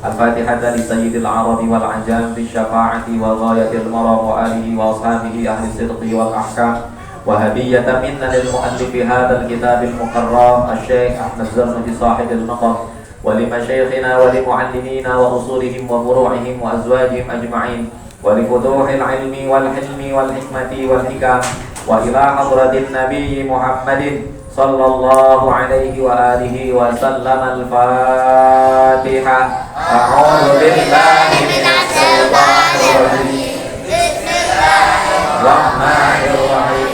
الفاتحة لسيد العرب والعجام بالشفاعة وغاية المرام وآله وأصحابه أهل الصدق والأحكام. وهدية منا للمؤلف هذا الكتاب المكرم الشيخ أحمد زرنجي صاحب المقام، ولمشايخنا ولمعلمينا وأصولهم وفروعهم وأزواجهم أجمعين، ولفتوح العلم والحلم والحكمة والحكم، وإلى حضرة النبي محمد صلى الله عليه وآله وسلم. الفاتحة. أعوذ بالله من الشيطان الرجيم. بسم الله الرحمن الرحيم.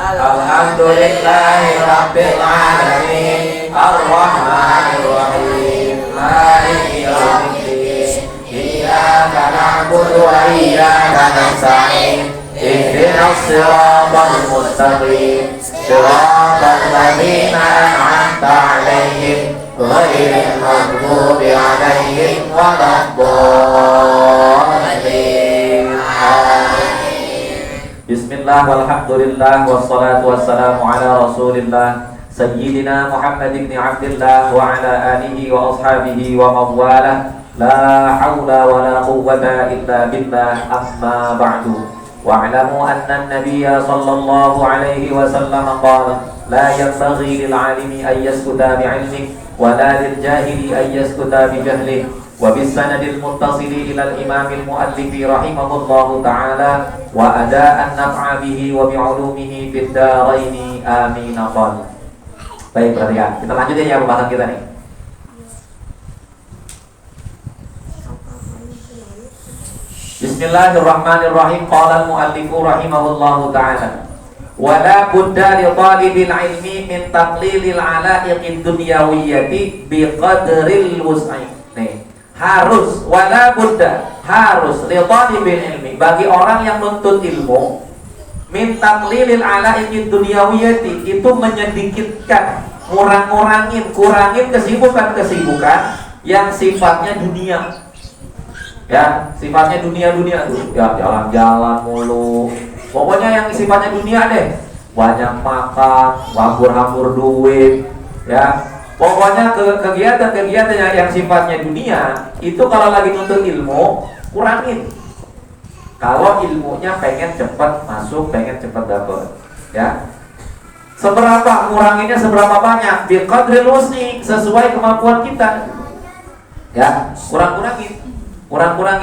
الحمد لله رب العالمين الرحمن الرحيم مالك يوم الدين إياك نعبد وإياك نستعين اهدنا الصراط المستقيم صراط الذين أنعمت عليهم غير المغضوب عليهم ولا الضالين. Bismillah walhamdulillah wassalatu wassalamu ala rasulillah Sayyidina Muhammad ibn Abdillah wa ala alihi wa ashabihi wa mawala. La hawla wa la quwwata illa billah, amma ba'du. Wa'lamu anna an-nabiyya sallallahu alaihi wasallam qala la yanbaghi lil 'alimi an yaskuta bi'ilmihi wa la lil jahili an yaskuta bi jahlihi. وبالسند المتصل إلى الإمام المؤلف رحمه الله تعالى وأداء النفع به وبعلومه في الدارين آمين قال. Baik perhatikan, kita lanjutin ya pembahasan kita nih. Bismillahirrahmanirrahim. Qala al-mu'allifu rahimahullahu ta'ala wala budda li talibil ilmi min taqlilil ala'iqid dunyawiyyati biqadril wus'i. Nih, harus wala budda, harus li talibil ilmi, bagi orang yang menuntut ilmu, min taqlilil ala'iqid dunyawiyyati, itu menyedikitkan, kurangin kesibukan-kesibukan yang sifatnya dunia. Ya, sifatnya dunia tuh. Ya, jalan-jalan mulu. Pokoknya yang sifatnya dunia deh. Banyak makan, hambur-hambur duit, ya. Pokoknya kegiatan-kegiatan yang sifatnya dunia itu kalau lagi nuntut ilmu, kurangin. Kalau ilmunya pengen cepat masuk, pengen cepat dapat, ya. Seberapa nguranginnya, seberapa banyak? Biqadril wus'i, sesuai kemampuan kita. Ya, kurang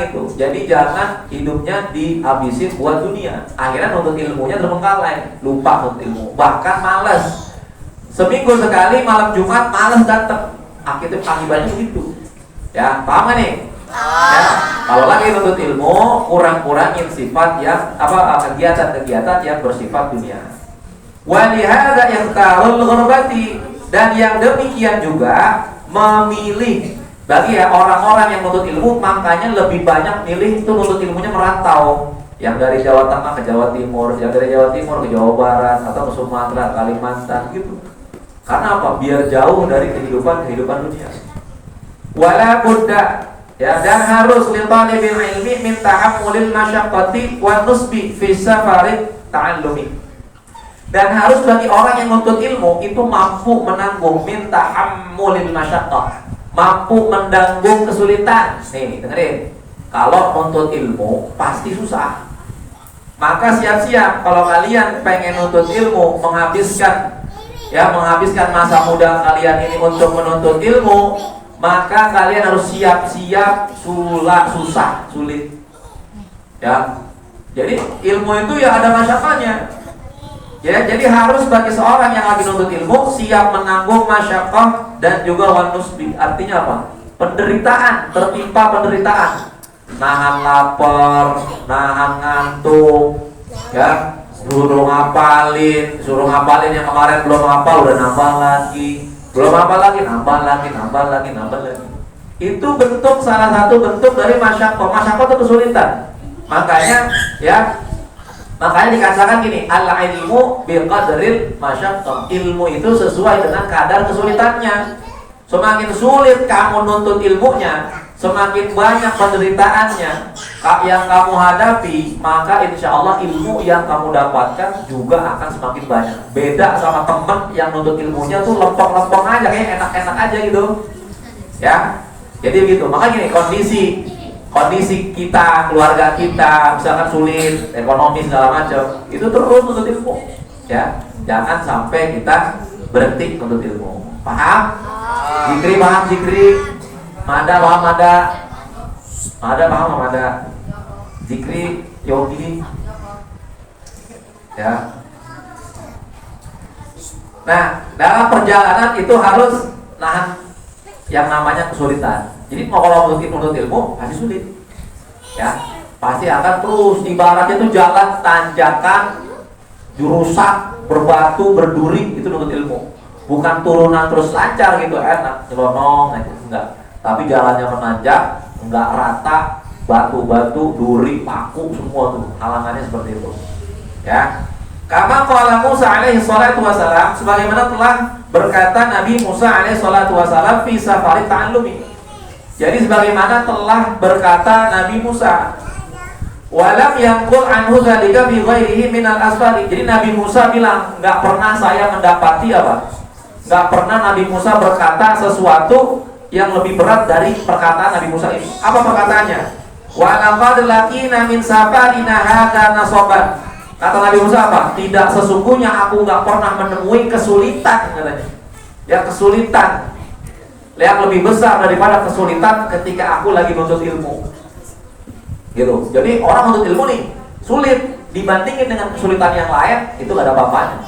itu. Jadi jangan hidupnya dihabisin buat dunia. Akhirnya nuntut ilmunya terbengkalai, lupa nuntut ilmu, bahkan malas. Seminggu sekali malam Jumat malas datang. Akibatnya begitu. Ya, paham gak nih? Ya, kalau lagi nuntut ilmu, kurangin sifat yang kegiatan-kegiatan yang bersifat dunia. Wa lihadza ikhtarul ghurbati, dan yang demikian juga memilih. Bagi ya orang-orang yang menuntut ilmu, makanya lebih banyak milih itu menuntut ilmunya merantau. Yang dari Jawa Tengah ke Jawa Timur, yang dari Jawa Timur ke Jawa Barat, atau ke Sumatera, Kalimantan gitu. Karena apa? Biar jauh dari kehidupan dunia. Wala budda, ya, dan harus li talibil ilmi min tahammulil masyaqqati wa nusbi fi safarit ta'allumi. Dan harus bagi orang yang menuntut ilmu itu mampu menanggung min tahammulil masyaqqah, mampu menanggung kesulitan. Nih, dengerin. Kalau nuntut ilmu pasti susah. Maka siap-siap kalau kalian pengen nuntut ilmu, menghabiskan masa muda kalian ini untuk menuntut ilmu, maka kalian harus siap-siap sulit. Ya. Jadi ilmu itu ya ada masyarakatnya. Ya, jadi harus bagi seorang yang lagi nuntut ilmu siap menanggung masyaqqah dan juga wanusbi. Artinya apa? Penderitaan, tertimpa penderitaan. Nahan lapar, nahan ngantuk, ya, suruh ngapalin yang kemarin belum hafal udah nambah lagi, nambah lagi. Itu salah satu bentuk dari masyaqqah. Masyaqqah itu kesulitan. Makanya dikatakan gini, al-ilmu biqadril masyaqqah. Ilmu itu sesuai dengan kadar kesulitannya. Semakin sulit kamu nuntut ilmunya, semakin banyak penderitaannya yang kamu hadapi, maka insya Allah ilmu yang kamu dapatkan juga akan semakin banyak. Beda sama teman yang nuntut ilmunya tuh lempeng-lempeng aja, kayak enak-enak aja gitu. Ya, Jadi gitu. Maka gini, kondisi kita, keluarga kita, misalkan sulit, ekonomi segala macam, itu terus menuntut ilmu. Ya, jangan sampai kita berhenti menuntut ilmu. Paham? Zikri paham zikri, mada paham mada, paham mada, zikri yogi. Ya. Nah, dalam perjalanan itu harus nahan yang namanya kesulitan. Jadi kalau menuntut ilmu pasti sulit, ya pasti akan terus. Ibaratnya itu jalan tanjakan, jurusak, berbatu, berduri, itu menuntut ilmu. Bukan turunan terus lancar gitu enak, nyelonong aja, enggak. Tapi jalannya menanjak, enggak rata, batu-batu, duri, paku, semua tuh halangannya seperti itu. Ya. Kama qala Musa alaihi salatu wasalam, sebagaimana telah berkata Nabi Musa alaihi salatu wasalam fi safari ta'allumi. Jadi sebagaimana telah berkata Nabi Musa, walam yanqul anhu dzalika bi ghairihi minal asfari. Jadi Nabi Musa bilang, enggak pernah saya mendapati apa? Enggak pernah Nabi Musa berkata sesuatu yang lebih berat dari perkataan Nabi Musa ini. Apa perkataannya? Wa laqad laqina min safarina hadza nasaban. Kata Nabi Musa apa? Tidak sesungguhnya aku nggak pernah menemui kesulitan, katanya. Ya kesulitan yang lebih besar daripada kesulitan ketika aku lagi menuntut ilmu. Gitu. Jadi orang menuntut ilmu nih sulit dibandingin dengan kesulitan yang lain, itu gak ada apa-apanya.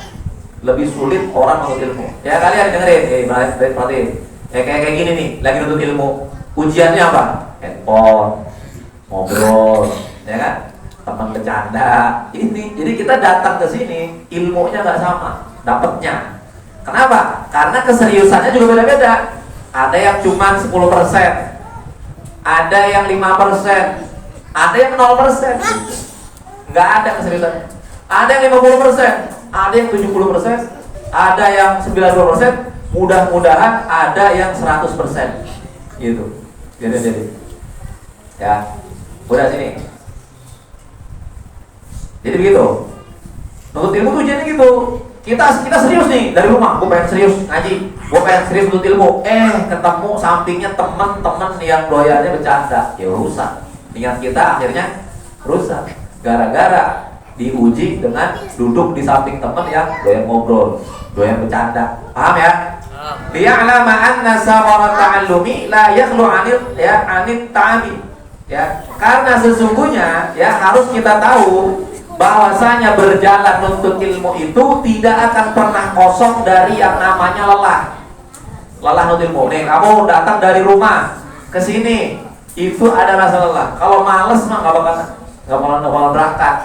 Lebih sulit orang menuntut ilmu. Ya kalian dengerin, perhatiin. Kayak gini nih, lagi menuntut ilmu. Ujiannya apa? Handphone, ngobrol, ya kan? Teman bercanda ini. Jadi kita datang ke sini ilmunya nggak sama dapatnya. Kenapa? Karena keseriusannya juga beda-beda. Ada yang cuma 10%, ada yang 5%, ada yang 0%. Nggak ada keseriusannya. Ada yang 50%, ada yang 70%, ada yang 90%. Mudah-mudahan ada yang 100%. Gitu. Jadi. Ya. Udah sini. Jadi begitu. Menuntut ilmu tuh jadi gitu. Kita serius nih dari rumah. Gue pengen serius ngaji. Gue pengen serius menuntut ilmu. Ketemu sampingnya teman-teman yang doyannya bercanda. Ya rusak. Niat kita akhirnya rusak. Gara-gara diuji dengan duduk di samping teman yang doyan ngobrol, doyan bercanda. Paham ya? Liya'lama anna samarat ta'allumi la yakhlu 'anit ta'ami. Ya, karena sesungguhnya ya harus kita tahu bahwasanya berjalan menuntut ilmu itu tidak akan pernah kosong dari yang namanya lelah. Lelah menuntut ilmu. Nih, kamu datang dari rumah ke sini, itu ada rasa lelah. Kalau males mah nggak bakal berangkat.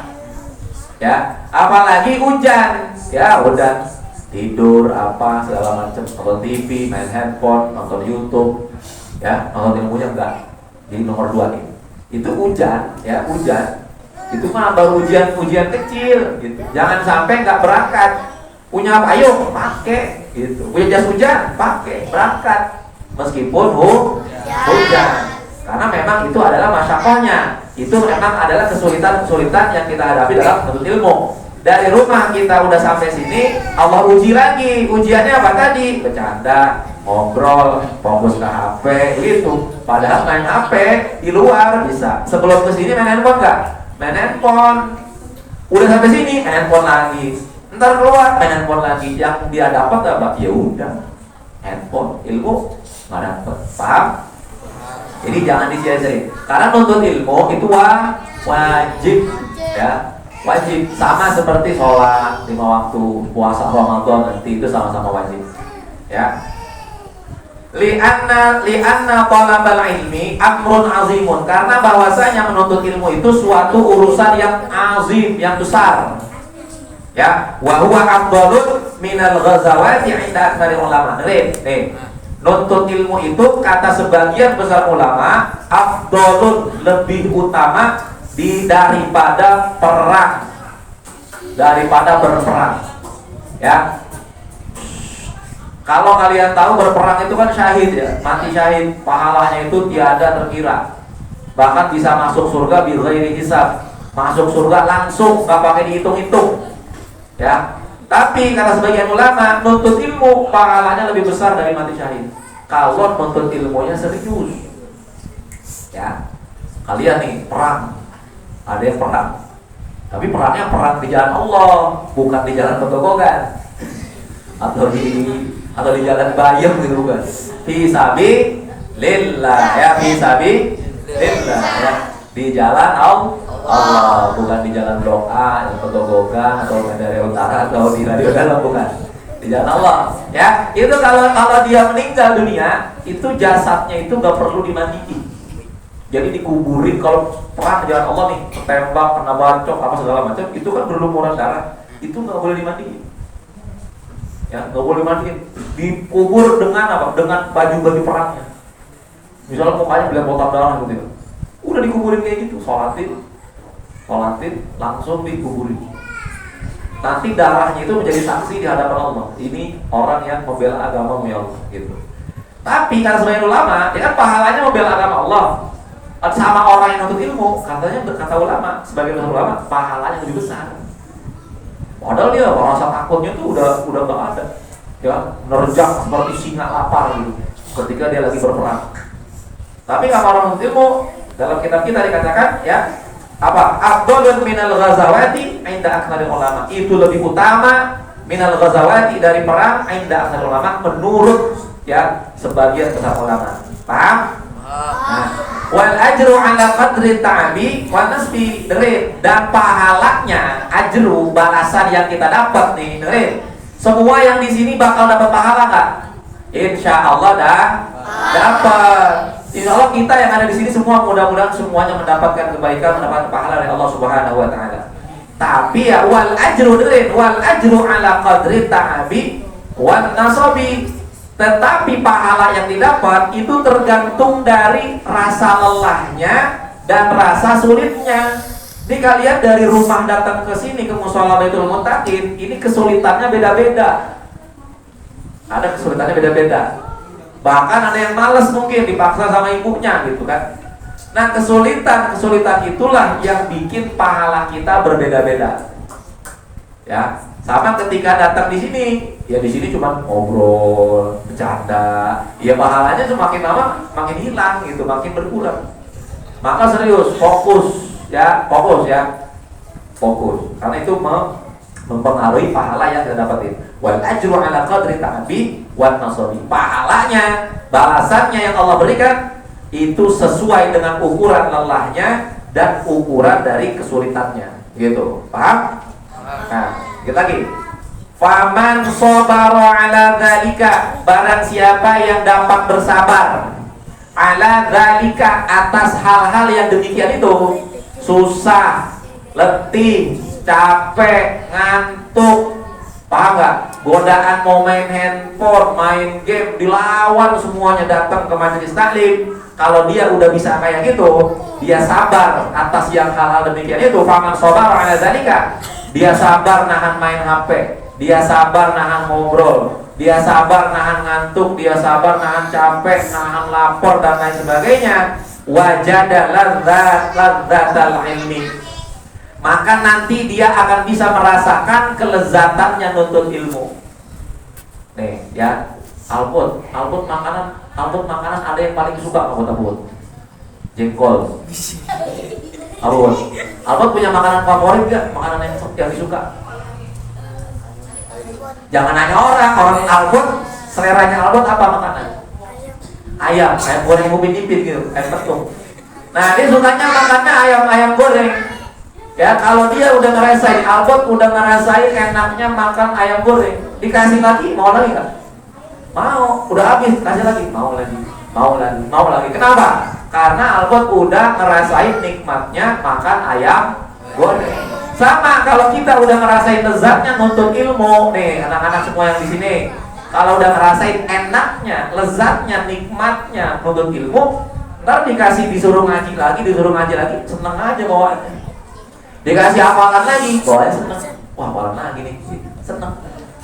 Ya, apalagi hujan. Ya, udah tidur apa segala macam, nonton TV, main handphone, nonton YouTube. Ya, nonton ilmunya enggak. Jadi nomor 2 nih. Itu hujan, ya, hujan. Itu mah baru ujian kecil gitu. Jangan sampai nggak berangkat. Punya apa? Ayo pakai gitu. Punya jas hujan, pakai berangkat. Meskipun hujan. Karena memang itu adalah masyarakkahnya. Itu memang adalah kesulitan yang kita hadapi dalam menuntut ilmu. Dari rumah kita udah sampai sini, Allah uji lagi. Ujiannya apa tadi? Bercanda, ngobrol, fokus ke HP, gitu. Padahal main HP di luar bisa. Sebelum ke sini main handphone nggak? Main handphone. Udah sampai sini main handphone lagi. Ntar keluar main handphone lagi. Yang dia dapat apa? Ya udah handphone, ilmu nggak dapat. Paham? Jadi jangan disia-siain. Karena nuntut ilmu itu wajib, ya wajib. Sama seperti sholat 5 waktu, puasa Ramadan nanti itu sama-sama wajib. Ya. Li'anna talabal ilmi amrun azimun, karena bahwasanya menuntut ilmu itu suatu urusan yang azim, yang besar. Ya, wa huwa afdalun minal ghazawati 'inda aktsari ulama. Nih, nuntut ilmu itu kata sebagian besar ulama afdalun, lebih utama daripada perang, daripada berperang. Ya. Kalau kalian tahu berperang itu kan syahid ya, mati syahid, pahalanya itu tiada terkira. Bahkan bisa masuk surga bi ghairi hisab. Masuk surga langsung, enggak pakai dihitung-hitung. Ya. Tapi kata sebagian ulama, nuntut ilmu pahalanya lebih besar dari mati syahid. Kalau nuntut ilmunya serius. Ya, kalian nih perang, ada yang perang, tapi perangnya perang di jalan Allah, bukan di jalan Petogogan atau di jalan Bayam gitu, bukan. Fi sabilillah ya, fi sabilillah ya, di jalan Allah, bukan di jalan Blok A, yang Petogogan atau Medan Utara atau di Radio Dalam, bukan. Di jalan Allah ya. Itu kalau dia meninggal dunia, itu jasadnya itu gak perlu dimandiin, jadi dikuburin. Kalau perang di jalan Allah nih, ketembak, kena bacok, apa segala macam, itu kan berlumuran darah, itu gak boleh dimandiin ya, gak boleh dimandiin. Dikubur dengan apa? Dengan baju-baju perangnya. Misalnya mukanya belepotan darah gitu, udah dikuburin kayak gitu, sholatin langsung dikuburin. Nanti darahnya itu menjadi saksi di hadapan Allah, ini orang yang membela agama ya Allah gitu. Tapi kan sebagian ulama, ya kan pahalanya membela agama Allah sama orang yang nuntut ilmu, katanya, kata ulama, sebagian ulama, pahalanya lebih besar. Padahal dia rasa takutnya tuh udah gak ada, ya, nerjang seperti singa lapar gitu ketika dia lagi berperang. Tapi kalau orang nuntut ilmu, dalam kitab kita dikatakan ya, apa? Afdhalun minal ghazawati inda aktsaril ulama. Itu lebih utama minal ghazawati, dari perang, inda aktsaril ulama, menurut ya sebagian besar ulama. Paham? Nah, wal ajru ala qadri ta'bi wa nasbi, dan pahalanya, ajru, balasan yang kita dapat nih, dengerin. Semua yang di sini bakal dapat pahala enggak? Insyaallah dapat. Insya Allah kita yang ada di sini semua mudah-mudahan semuanya mendapatkan kebaikan, mendapatkan pahala dari Allah Subhanahu wa taala. Tapi ya wal ajru, dengerin, wal ajru ala qadri ta'bi wan nasabi. Tetapi pahala yang didapat itu tergantung dari rasa lelahnya dan rasa sulitnya. Jadi kalian dari rumah datang ke sini ke Mushola Baitul Muttaqin, ini kesulitannya beda-beda. Ada kesulitannya beda-beda. Bahkan ada yang malas, mungkin dipaksa sama ibunya gitu kan. Nah, kesulitan itulah yang bikin pahala kita berbeda-beda. Ya, sama ketika datang di sini, ya di sini cuma ngobrol, bercanda, ya pahalanya semakin lama makin hilang gitu, makin berkurang. Maka serius, fokus. Karena itu mempengaruhi pahala yang kita dapatin. Wal ajru ala qadri ta'bi wan nasabi. Pahalanya, balasannya yang Allah berikan itu sesuai dengan ukuran lelahnya dan ukuran dari kesulitannya. Gitu. Paham? Nah, kita lagi. Faman sabara ala dzalika, barang siapa yang dapat bersabar ala dzalika, atas hal-hal yang demikian itu, susah, letih, capek, ngantuk, paham gak? Godaan mau main handphone, main game, dilawan semuanya, datang ke majelis taklim. Kalau dia udah bisa kayak gitu, dia sabar atas yang hal-hal demikian itu. Faman sabara ala dzalika, dia sabar nahan main HP, dia sabar nahan ngobrol, dia sabar nahan ngantuk, dia sabar nahan capek, nahan lapor dan lain sebagainya. Wajada ladzatal ilmi, maka nanti dia akan bisa merasakan kelezatannya nuntut ilmu. Nih ya, Albut makanan ada yang paling suka Albut? Jengkol. Albut punya makanan favorit gak? Makanan yang disuka? Jangan nanya orang Albut, seleranya Albut apa makanan? Ayam goreng upin-ipin gitu, ayam petung. Nah, dia sukanya makannya ayam goreng. Ya, kalau dia udah ngerasain, Albot udah ngerasain enaknya makan ayam goreng, dikasih lagi, mau lagi nggak? Mau, udah habis, kasih lagi, mau lagi. Kenapa? Karena Albot udah ngerasain nikmatnya makan ayam goreng. Sama kalau kita udah ngerasain lezatnya nuntut ilmu, nih anak-anak semua yang di sini, kalau udah ngerasain enaknya, lezatnya, nikmatnya nuntut ilmu, ntar disuruh ngaji lagi, seneng aja bawaannya. Dikasih hafalan lagi, bawaannya seneng. Wah, hafalan lagi nih, seneng.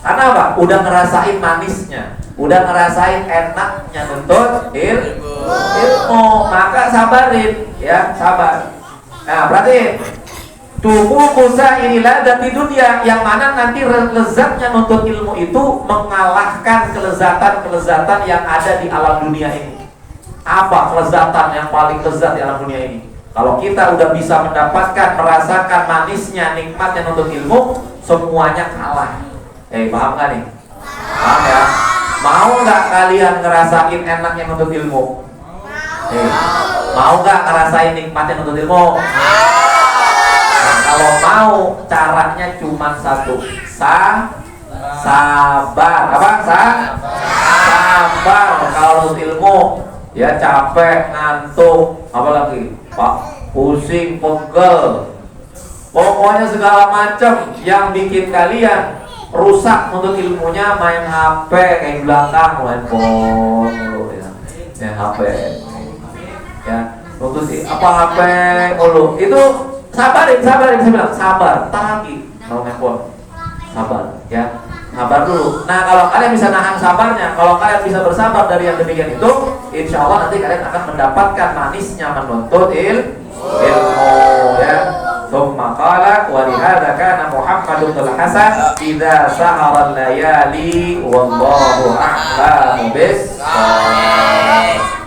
Karena apa? Udah ngerasain manisnya, udah ngerasain enaknya nuntut ilmu, maka sabarin, ya sabar. Nah, berarti tubuh kusa inilah dan di dunia, yang mana nanti lezatnya nuntut ilmu itu mengalahkan kelezatan yang ada di alam dunia ini. Apa kelezatan yang paling lezat di alam dunia ini? Kalau kita udah bisa mendapatkan, merasakan manisnya, nikmatnya untuk ilmu, semuanya kalah. Paham gak nih? Paham ya? Mau gak kalian ngerasain enaknya untuk ilmu? Mau gak ngerasain nikmatnya untuk ilmu? Nah, kalau mau, caranya cuma satu. Sabar. Apa? Sabar. Kalau untuk ilmu, ya capek, ngantuk, apalagi Pak, pusing, pegel, pokoknya segala macam yang bikin kalian rusak untuk ilmunya, main HP kayak belakang, main phone, ya HP, ya untuk apa HP, itu sabarin, saya bilang sabar, tar lagi kalau main phone, sabar, ya. Sabar dulu. Nah, kalau kalian bisa nahan sabarnya, kalau kalian bisa bersabar dari yang demikian itu, insya Allah nanti kalian akan mendapatkan manisnya menuntut ilmu, ya. Tsumma qala wa lihadza kana Muhammadun al-Hasan idza sahara al-layali wallahu a'lamu bis-shawab.